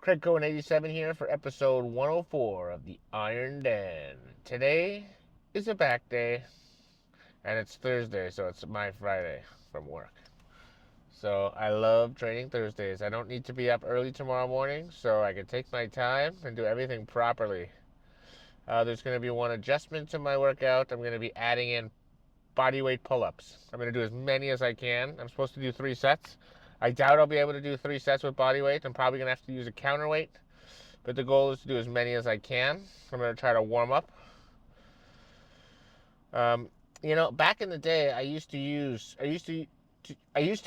Craig Cohen 87 here for episode 104 of the Iron Den. Today is a back day, and it's Thursday, so it's my Friday from work. So I love training Thursdays. I don't need to be up early tomorrow morning, so I can take my time and do everything properly. There's going to be one adjustment to my workout. I'm going to be adding in body weight pull-ups. I'm going to do as many as I can. I'm supposed to do 3 sets. I doubt I'll be able to do 3 sets with body weight. I'm probably going to have to use a counterweight. But the goal is to do as many as I can. I'm going to try to warm up. Back in the day, I used to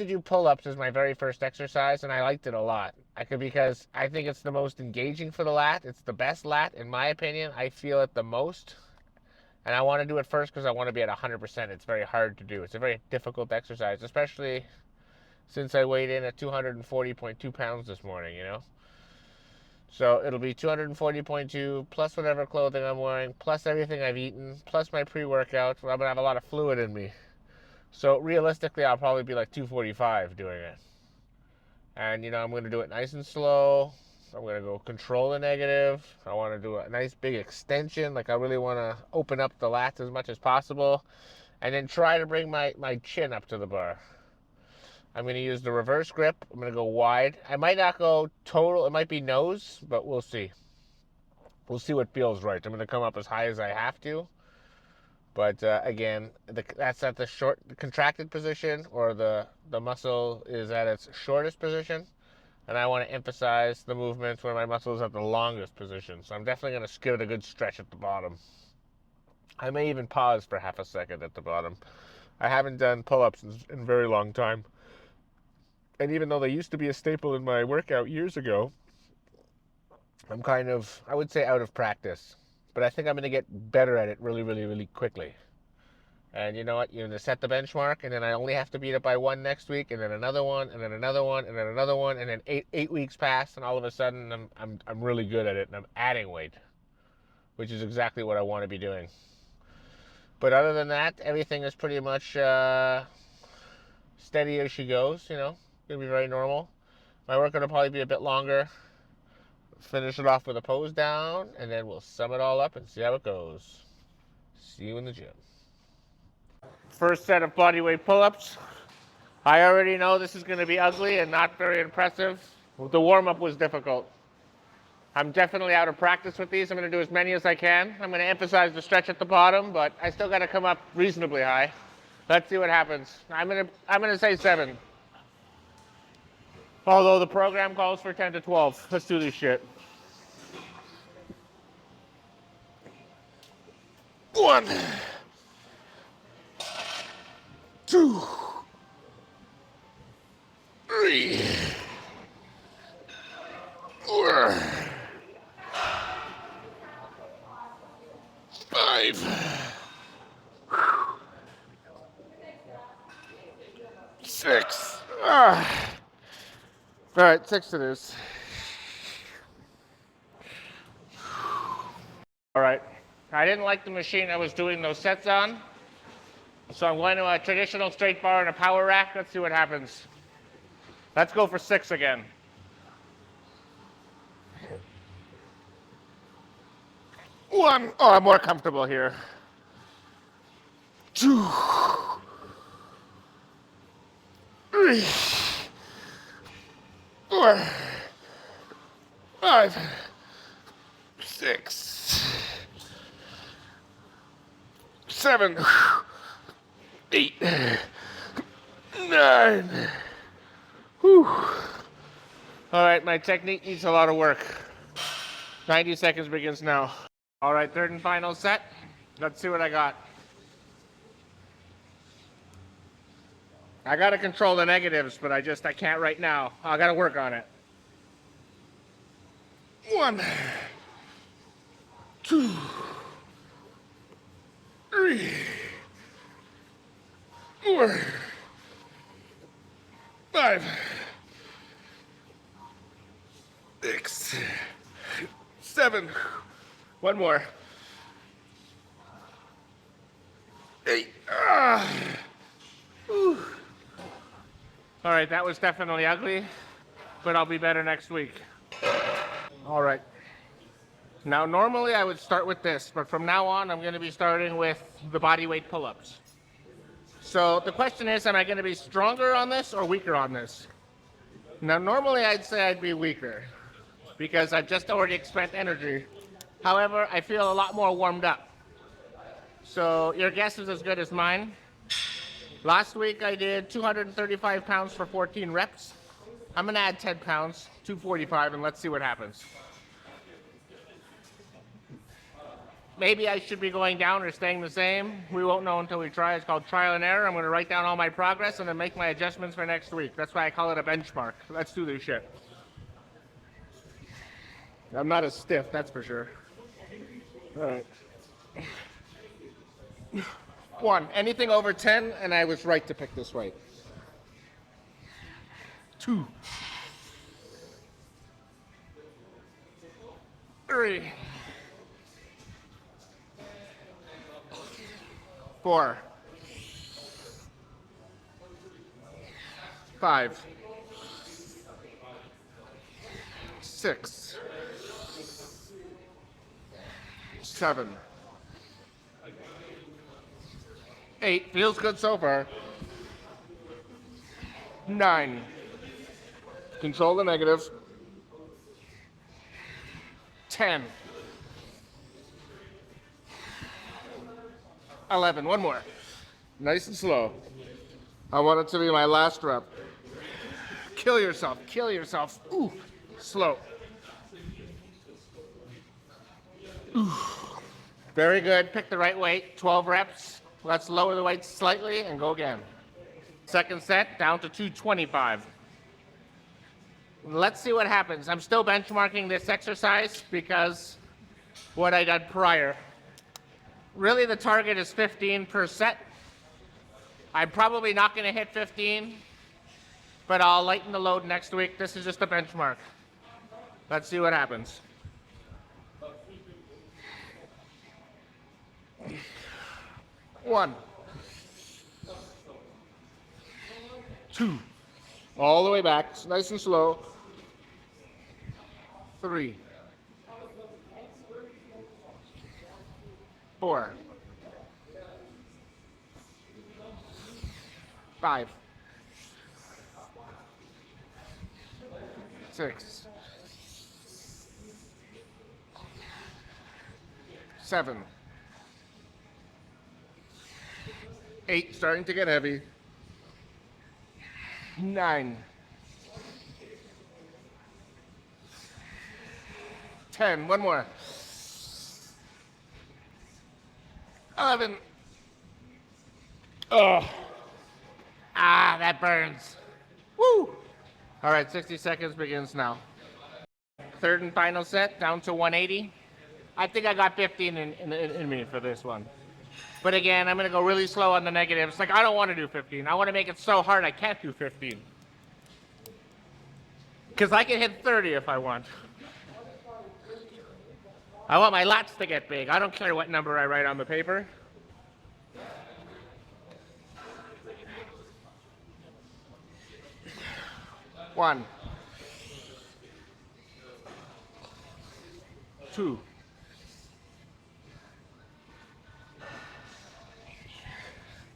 do pull-ups as my very first exercise, and I liked it a lot. Because I think it's the most engaging for the lat. It's the best lat, in my opinion. I feel it the most. And I want to do it first because I want to be at 100%. It's very hard to do. It's a very difficult exercise, especially since I weighed in at 240.2 pounds this morning. So it'll be 240.2 plus whatever clothing I'm wearing, plus everything I've eaten, plus my pre-workout. I'm going to have a lot of fluid in me. So realistically, I'll probably be like 245 doing it. And, I'm going to do it nice and slow. I'm going to go control the negative. I want to do a nice big extension. Like I really want to open up the lats as much as possible. And then try to bring my chin up to the bar. I'm going to use the reverse grip. I'm going to go wide. I might not go total. It might be nose, but we'll see. We'll see what feels right. I'm going to come up as high as I have to. But again, that's at the contracted position, or the muscle is at its shortest position. And I want to emphasize the movements where my muscle is at the longest position. So I'm definitely going to give it a good stretch at the bottom. I may even pause for half a second at the bottom. I haven't done pull-ups in a very long time. And even though they used to be a staple in my workout years ago, I'm kind of, I would say, out of practice. But I think I'm going to get better at it really, really, really quickly. And you know what? You're going to set the benchmark, and then I only have to beat it by one next week, and then another one, and then another one, and then another one, and then eight weeks pass, and all of a sudden I'm really good at it, and I'm adding weight, which is exactly what I want to be doing. But other than that, everything is pretty much steady as she goes. Gonna be very normal. My workout will probably be a bit longer. Finish it off with a pose down, and then we'll sum it all up and see how it goes. See you in the gym. First set of bodyweight pull-ups. I already know this is going to be ugly and not very impressive. The warm-up was difficult. I'm definitely out of practice with these. I'm going to do as many as I can. I'm going to emphasize the stretch at the bottom, but I still got to come up reasonably high. Let's see what happens. I'm going to say 7. Although the program calls for 10 to 12. Let's do this shit. 1, 2, 3, 4, 5, 6. All right, 6 it is. All right. I didn't like the machine I was doing those sets on, so I'm going to a traditional straight bar and a power rack. Let's see what happens. Let's go for 6 again. 1. Oh, I'm more comfortable here. 2, 3, 4, 5, 6, 7, 8, 9. Whew. All right, my technique needs a lot of work. 90 seconds begins now. All right, third and final set. Let's see what I got. I got to control the negatives, but I can't right now. I got to work on it. 1, 2, 3, 4, 5, 6, 7. One more. 8. All right, that was definitely ugly, but I'll be better next week. All right. Now, normally I would start with this, but from now on, I'm going to be starting with the body weight pull-ups. So the question is, am I going to be stronger on this or weaker on this? Now, normally I'd say I'd be weaker because I've just already spent energy. However, I feel a lot more warmed up. So your guess is as good as mine. Last week I did 235 pounds for 14 reps. I'm going to add 10 pounds, 245, and let's see what happens. Maybe I should be going down or staying the same. We won't know until we try. It's called trial and error. I'm going to write down all my progress and then make my adjustments for next week. That's why I call it a benchmark. Let's do this shit. I'm not as stiff, that's for sure. All right. 1, anything over 10, and I was right to pick this weight. 2, 3, 4, 5, 6, 7, 8, feels good so far. 9, control the negative. 10, 11, one more. Nice and slow. I want it to be my last rep. Kill yourself, kill yourself. Ooh, slow. Ooh. Very good, pick the right weight, 12 reps. Let's lower the weight slightly and go again. Second set, down to 225. Let's see what happens. I'm still benchmarking this exercise because what I did prior. Really the target is 15 per set. I'm probably not going to hit 15, but I'll lighten the load next week. This is just a benchmark. Let's see what happens. One, 2, all the way back, nice and slow. 3, 4, 5, 6, 7, 8, starting to get heavy. 9, 10, one more. 11. Oh. Ah, that burns. Woo! All right, 60 seconds begins now. Third and final set, down to 180. I think I got 15 in me for this one. But again, I'm going to go really slow on the negatives. Like, I don't want to do 15. I want to make it so hard I can't do 15. Because I can hit 30 if I want. I want my lats to get big. I don't care what number I write on the paper. One, 2,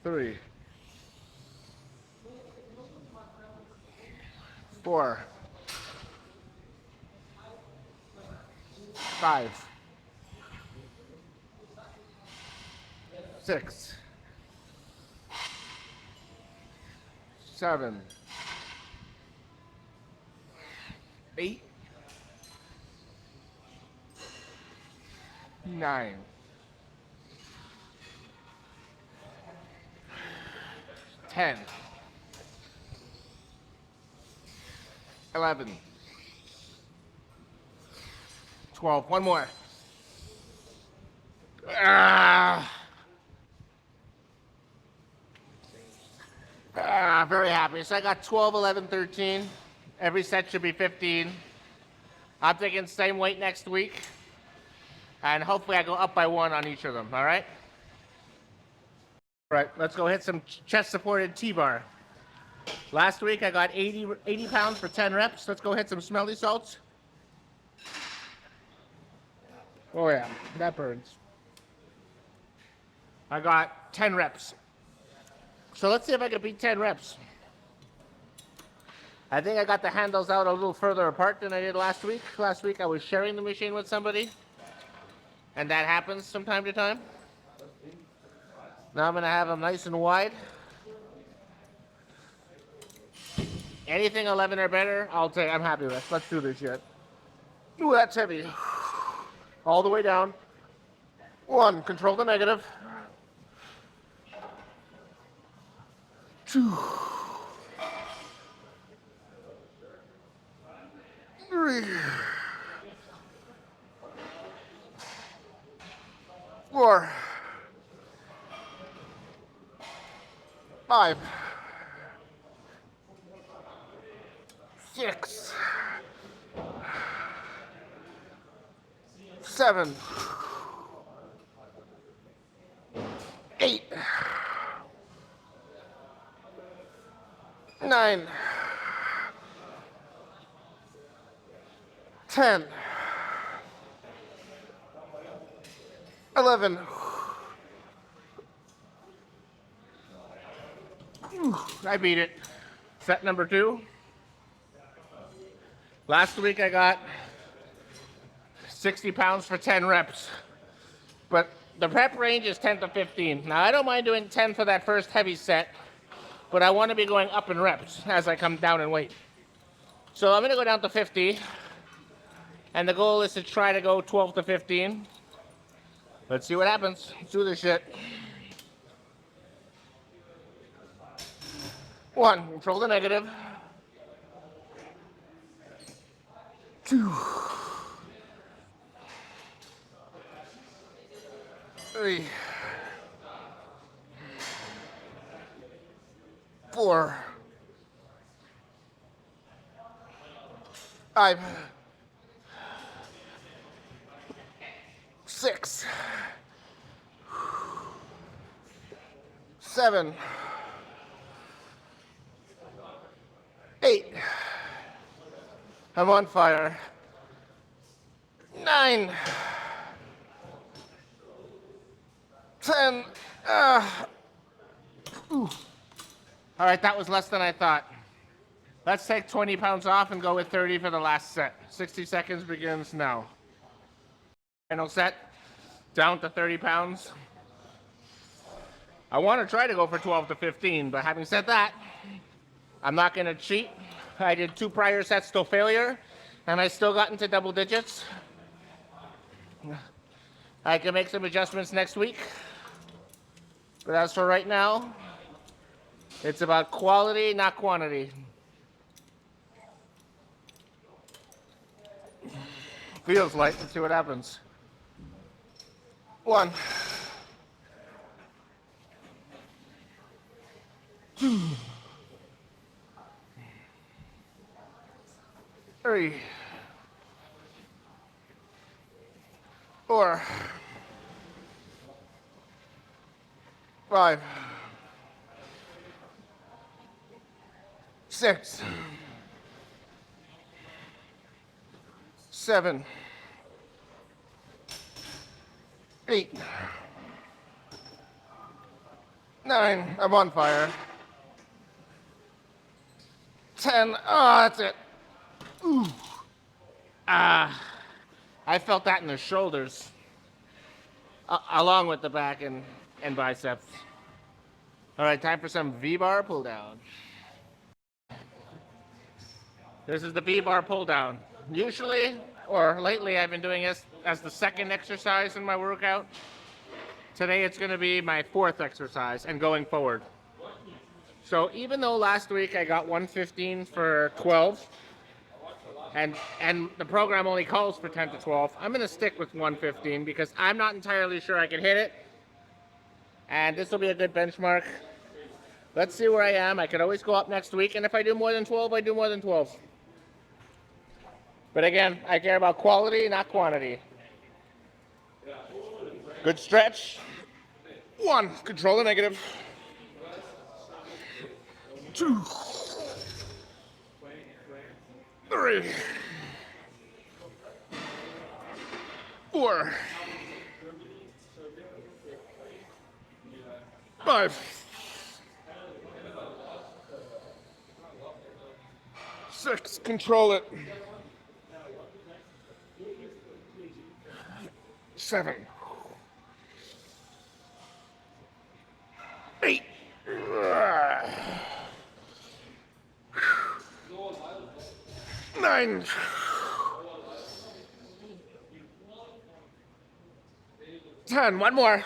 3, 4, 5, 6, 7, 8, 9, 10, 11, 12, one more. Very happy. So I got 12, 11, 13. Every set should be 15. I'm taking same weight next week. And hopefully I go up by 1 on each of them, all right? All right, let's go hit some chest-supported T-bar. Last week I got 80 pounds for 10 reps. Let's go hit some smelly salts. Oh yeah, that burns. I got 10 reps. So let's see if I can beat 10 reps. I think I got the handles out a little further apart than I did last week. Last week I was sharing the machine with somebody, and that happens from time to time. Now I'm gonna have them nice and wide. Anything 11 or better, I'll take. I'm happy with. Let's do this shit. Ooh, that's heavy. All the way down. 1, control the negative. 2, 3, 4, 5, 6, 7, 8, 9, 10, 11. I beat it. Set number 2. Last week I got 60 pounds for 10 reps. But the rep range is 10 to 15. Now I don't mind doing 10 for that first heavy set, but I want to be going up in reps as I come down in weight. So I'm going to go down to 50. And the goal is to try to go 12 to 15. Let's see what happens. Let's do this shit. 1, control the negative. 2, 3, 4, 5, 6, 7, 8. I'm on fire. 9, 10. All right, that was less than I thought. Let's take 20 pounds off and go with 30 for the last set. 60 seconds begins now. Final set, down to 30 pounds. I want to try to go for 12 to 15, but having said that, I'm not going to cheat. I did 2 prior sets to failure, and I still got into double digits. I can make some adjustments next week. But as for right now, it's about quality, not quantity. Feels light. Let's see what happens. 1, 2, 3, 4, 5, 6, 7, 8, 9. I'm on fire. 10. Oh, that's it. Ooh. I felt that in the shoulders, along with the back and biceps. All right, time for some V-bar pull down. This is the V-bar pull down. Usually, or lately, I've been doing this as the second exercise in my workout. Today, it's going to be my 4th exercise and going forward. So even though last week I got 115 for 12, and the program only calls for 10 to 12, I'm going to stick with 115 because I'm not entirely sure I can hit it. And this will be a good benchmark. Let's see where I am. I could always go up next week, and if I do more than 12, I do more than 12. But again, I care about quality, not quantity. Good stretch. 1, control the negative. 2, 3, 4, 5, 6, control it. 7, 8, 9, 10, one more.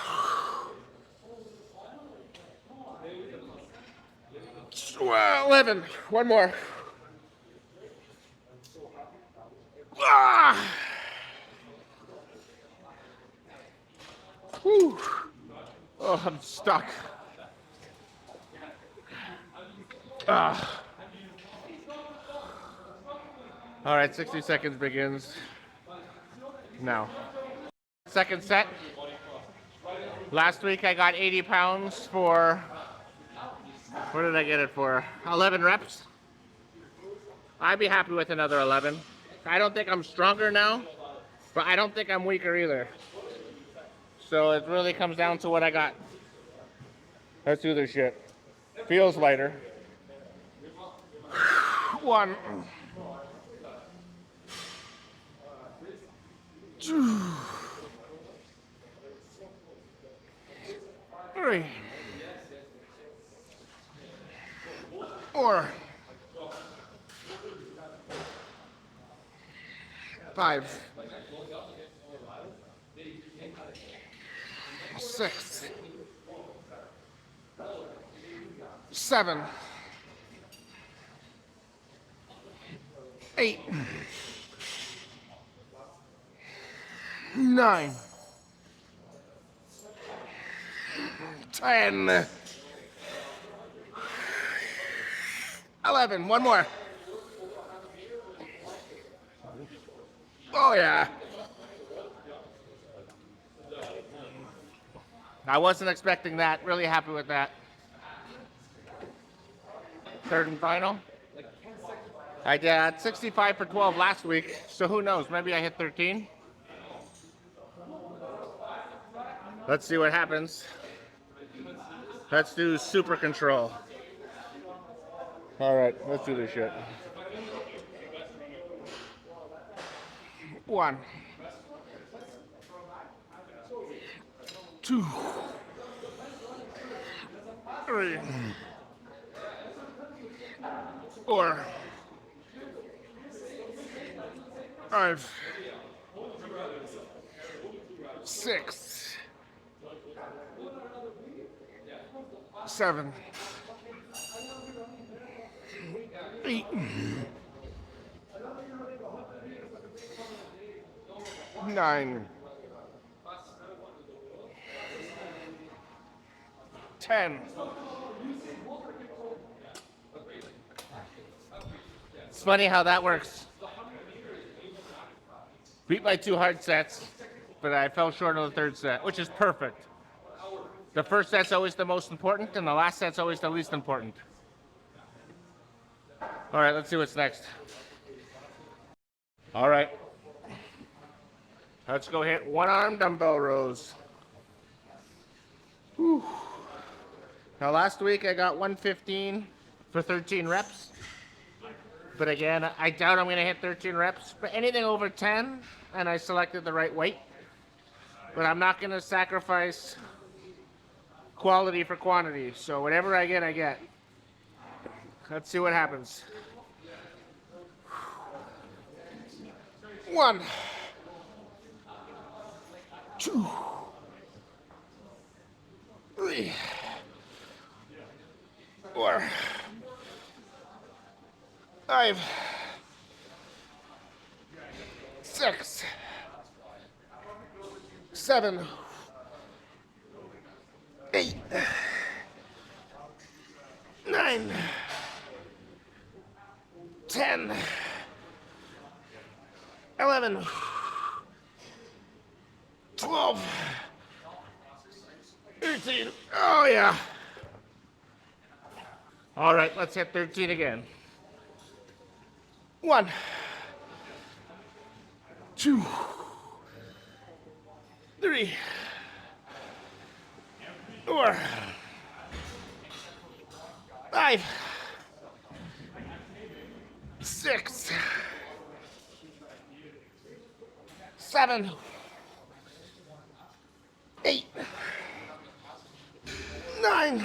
11, one more. Ah! Whew. Oh, I'm stuck. Ah. All right, 60 seconds begins now. Second set. Last week I got 80 pounds for, what did I get it for? 11 reps. I'd be happy with another 11. I don't think I'm stronger now, but I don't think I'm weaker either. So it really comes down to what I got. Let's do this shit. Feels lighter. 1, 2, 3, 4, 5, 6, 7, 8, 9, 10, 11, one more. Oh yeah. I wasn't expecting that. Really happy with that. Third and final. I did 65 for 12 last week, so who knows? Maybe I hit 13. Let's see what happens. Let's do super control. All right, let's do this shit. 1, 2, 3, 4, 5, 6, 7, 8, 9, 10. It's funny how that works. Beat my 2 hard sets, but I fell short of the third set, which is perfect. The first set's always the most important, and the last set's always the least important. All right, let's see what's next. All right. Let's go hit one arm dumbbell rows. Whew. Now last week I got 115 for 13 reps. But again, I doubt I'm gonna hit 13 reps, but anything over 10, and I selected the right weight. But I'm not gonna sacrifice quality for quantity. So whatever I get, I get. Let's see what happens. 1, 2, 3, 4, 5, 6, 7, 8, 9, 10, 11, 12, 13. Oh yeah. All right, let's hit 13 again. 1, 2, 3, 4, 5, 6, 7, 8, 9,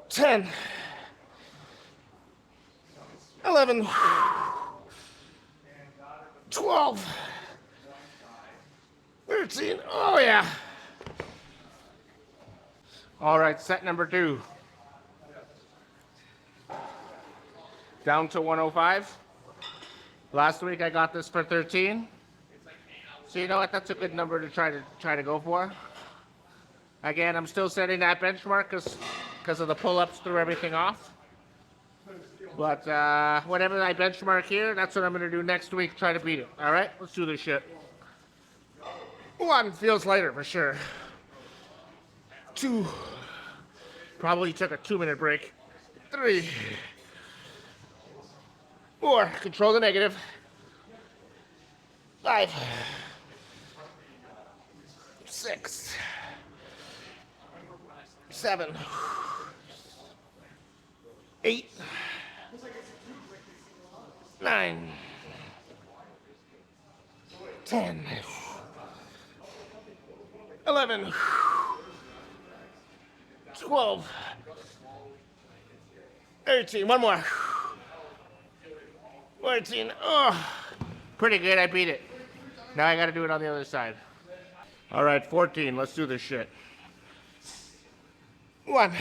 10, 11, 12, 13. Oh, yeah. All right, set number 2. Down to 105. Last week I got this for 13. So you know what? That's a good number to try to go for. Again, I'm still setting that benchmark because of the pull-ups threw everything off. But whatever I benchmark here, that's what I'm gonna do next week. Try to beat it. All right, let's do this shit. 1 feels lighter for sure. 2, probably took a 2-minute break. 3, 4, control the negative. 5, 6, 7, 8, 9, 10, 11, 12, 13. One more. 14. Oh, pretty good. I beat it. Now I got to do it on the other side. All right, 14. Let's do this shit. 1,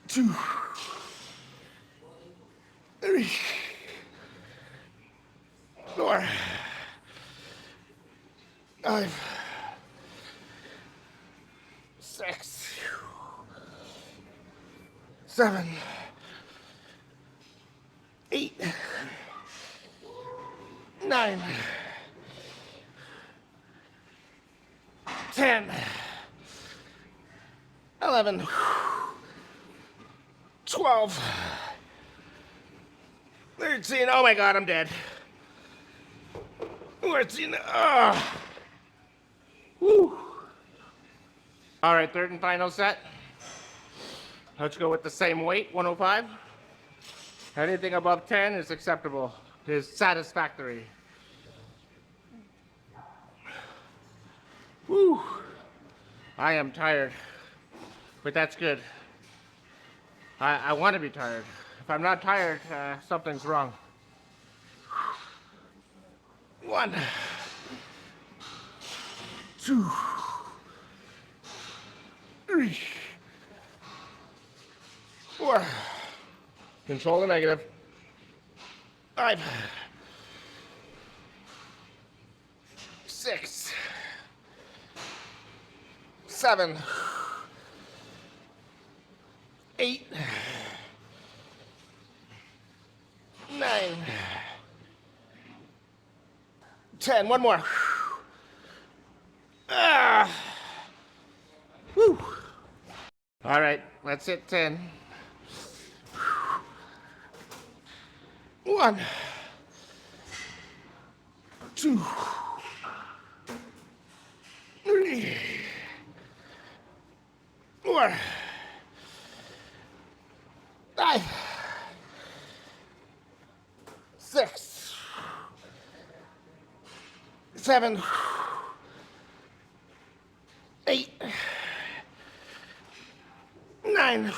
2, 3, 4, 5, 6, 7, 8, 9, 10, 11, 12, 13. Oh my God, I'm dead. 14. Oh. Woo. All right, third and final set. Let's go with the same weight, 105. Anything above 10 is acceptable, is satisfactory. Woo. I am tired, but that's good. I want to be tired. If I'm not tired, something's wrong. 1, 2, 3, 4. Control the negative. 5, 6, 7, 8, 9, 10. One more. Ah. Woo. All right, let's hit 10. 1, 2, 3, 4, 5, 6, 7, 8, 9,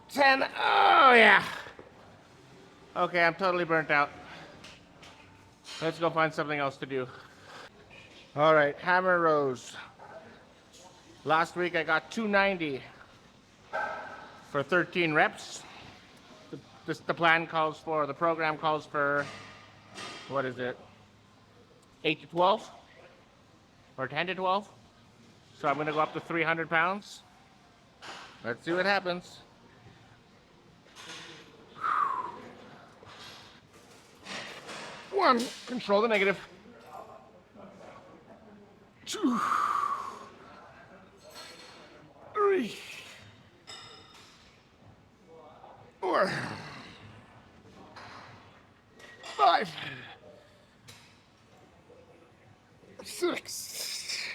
10. Oh, yeah. Okay, I'm totally burnt out. Let's go find something else to do. All right, hammer rows. Last week I got 290 for 13 reps. The plan calls for, the program calls for, what is it? 8 to 12? Or 10 to 12? So I'm gonna go up to 300 pounds. Let's see what happens. 1, control the negative. 2, 3, 4, 5, 5, 6,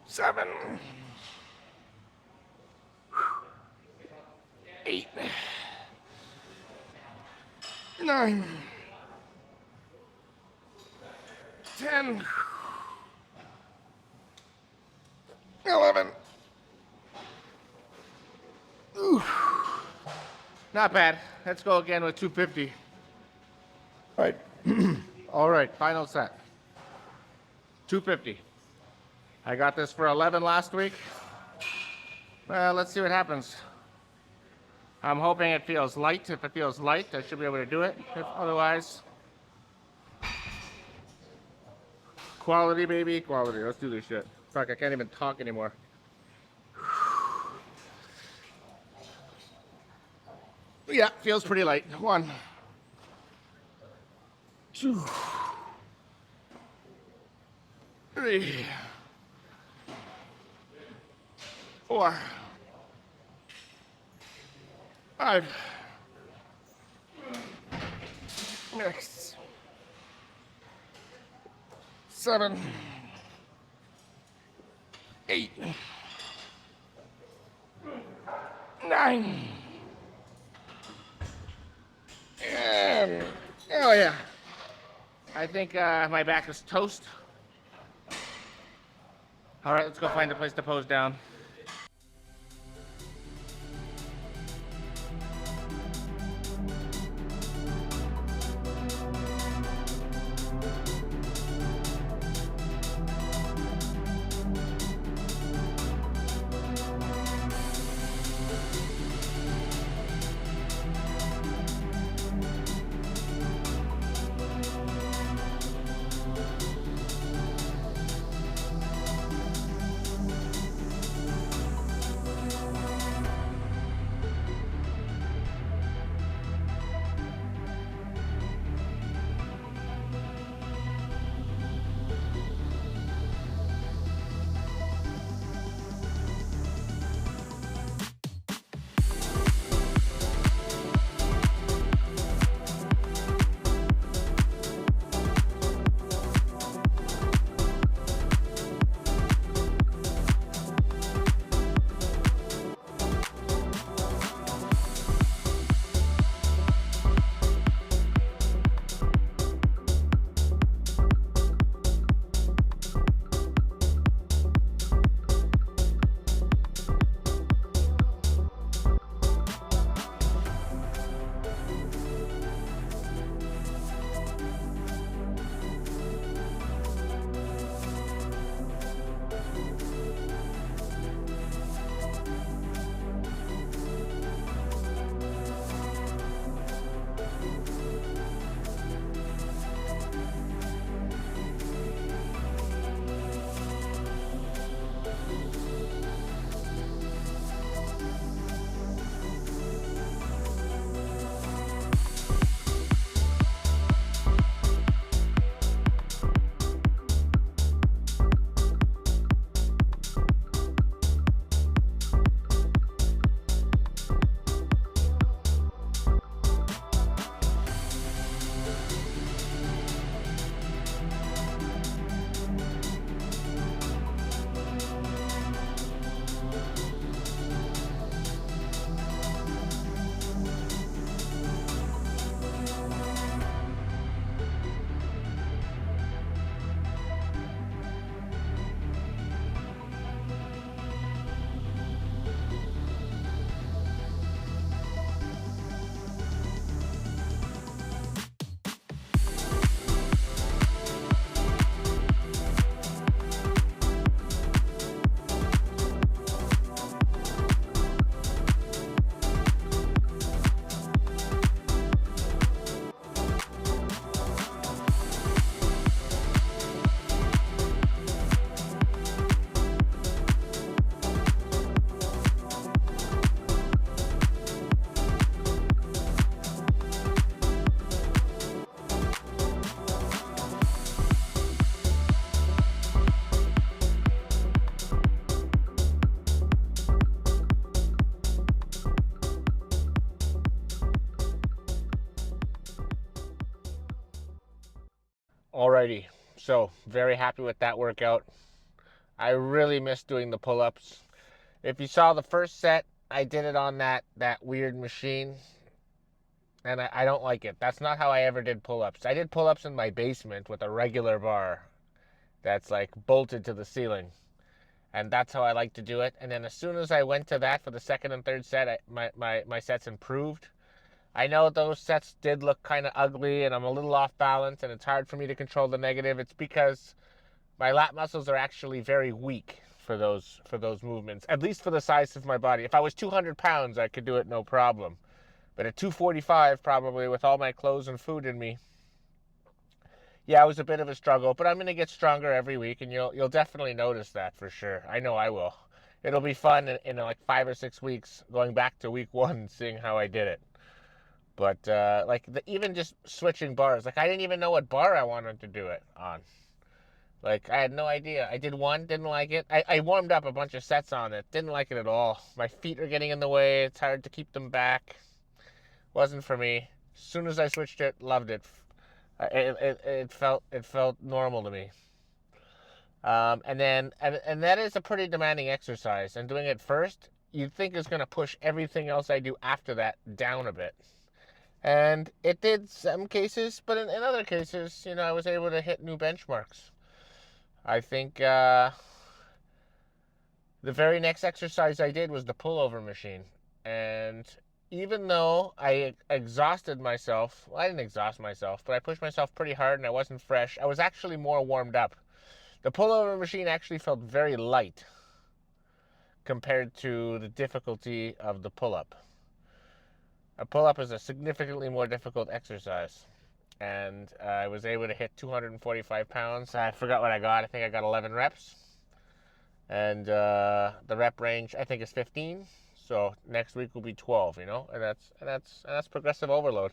7, 8, 9, 10, 11. Ooh. Not bad. Let's go again with 250. All right. All right, final set. 250. I got this for 11 last week. Well, let's see what happens. I'm hoping it feels light. If it feels light, I should be able to do it. If otherwise, quality, baby, quality. Let's do this shit. Fuck, I can't even talk anymore. Yeah, feels pretty light. 1, 2, 3, 4, 5, 6, 7, 8, 9, and oh yeah. I think my back is toast. All right, let's go find a place to pose down. Alrighty, so very happy with that workout. I really miss doing the pull-ups. If you saw the first set, I did it on that weird machine, and I don't like it. That's not how I ever did pull-ups. I did pull-ups in my basement with a regular bar that's like bolted to the ceiling, and that's how I like to do it. And then as soon as I went to that for the second and third set, my sets improved. I know those sets did look kind of ugly, and I'm a little off balance, and it's hard for me to control the negative. It's because my lat muscles are actually very weak for those movements, at least for the size of my body. If I was 200 pounds, I could do it no problem. But at 245, probably with all my clothes and food in me, yeah, it was a bit of a struggle. But I'm gonna get stronger every week, and you'll definitely notice that for sure. I know I will. It'll be fun in like 5 or 6 weeks, going back to week one and seeing how I did it. But even just switching bars, like I didn't even know what bar I wanted to do it on. Like, I had no idea. I did one, didn't like it. I warmed up a bunch of sets on it, didn't like it at all. My feet are getting in the way. It's hard to keep them back. Wasn't for me. As soon as I switched it, loved it. It felt normal to me. And that is a pretty demanding exercise. And doing it first, you'd think is going to push everything else I do after that down a bit. And it did some cases, but in other cases, I was able to hit new benchmarks. I think the very next exercise I did was the pullover machine. And even though I exhausted myself, well, I didn't exhaust myself, but I pushed myself pretty hard and I wasn't fresh, I was actually more warmed up. The pullover machine actually felt very light compared to the difficulty of the pull-up. A pull-up is a significantly more difficult exercise. And I was able to hit 245 pounds. I forgot what I got. I think I got 11 reps. And the rep range, I think, is 15. So next week will be 12, and that's progressive overload.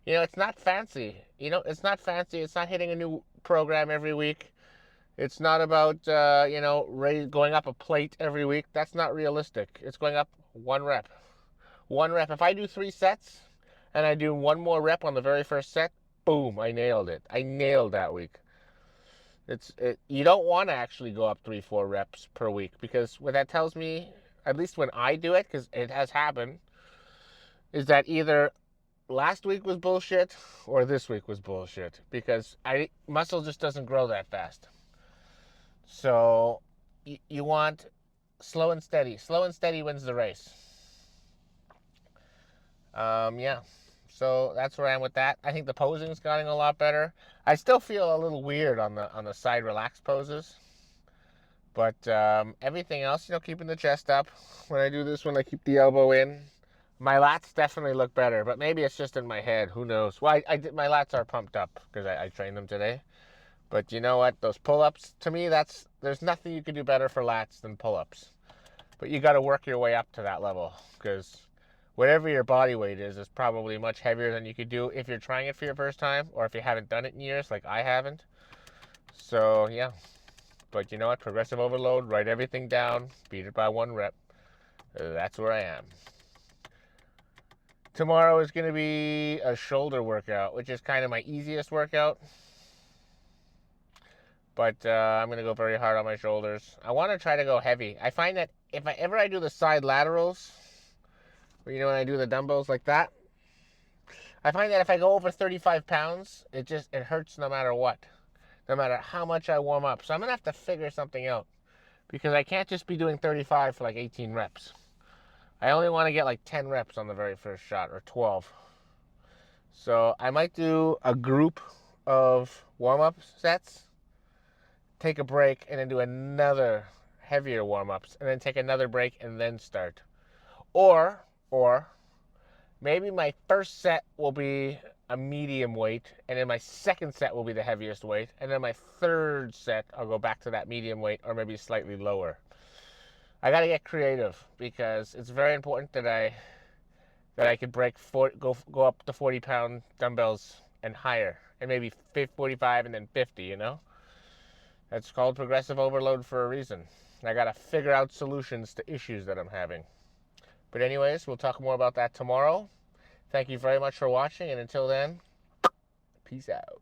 It's not fancy. It's not fancy. It's not hitting a new program every week. It's not about, going up a plate every week. That's not realistic. It's going up one rep. One rep. If I do 3 sets and I do one more rep on the very first set, boom, I nailed it. I nailed that week. You don't want to actually go up 3-4 reps per week, because what that tells me, at least when I do it, because it has happened, is that either last week was bullshit or this week was bullshit, because muscle just doesn't grow that fast. So you want slow and steady. Slow and steady wins the race. Yeah. So that's where I am with that. I think the posing's gotten a lot better. I still feel a little weird on the side relaxed poses. But everything else, keeping the chest up. When I do this one, I keep the elbow in. My lats definitely look better, but maybe it's just in my head. Who knows? Well, my lats are pumped up because I trained them today. But you know what? Those pull-ups, to me, there's nothing you can do better for lats than pull-ups. But you got to work your way up to that level, because whatever your body weight is probably much heavier than you could do if you're trying it for your first time, or if you haven't done it in years like I haven't. So, yeah. But you know what? Progressive overload, write everything down, beat it by one rep. That's where I am. Tomorrow is going to be a shoulder workout, which is kind of my easiest workout. But I'm going to go very hard on my shoulders. I want to try to go heavy. I find that if I do the side laterals, when I do the dumbbells like that, I find that if I go over 35 pounds, it hurts no matter what. No matter how much I warm up. So I'm going to have to figure something out, because I can't just be doing 35 for like 18 reps. I only want to get like 10 reps on the very first shot, or 12. So I might do a group of warm-up sets, take a break, and then do another heavier warm-ups, and then take another break and then start. Or maybe my first set will be a medium weight, and then my second set will be the heaviest weight, and then my third set I'll go back to that medium weight, or maybe slightly lower. I got to get creative, because it's very important that I could go up to 40-pound dumbbells and higher, and maybe 45 and then 50. That's called progressive overload for a reason. I got to figure out solutions to issues that I'm having. But anyways, we'll talk more about that tomorrow. Thank you very much for watching, and until then, peace out.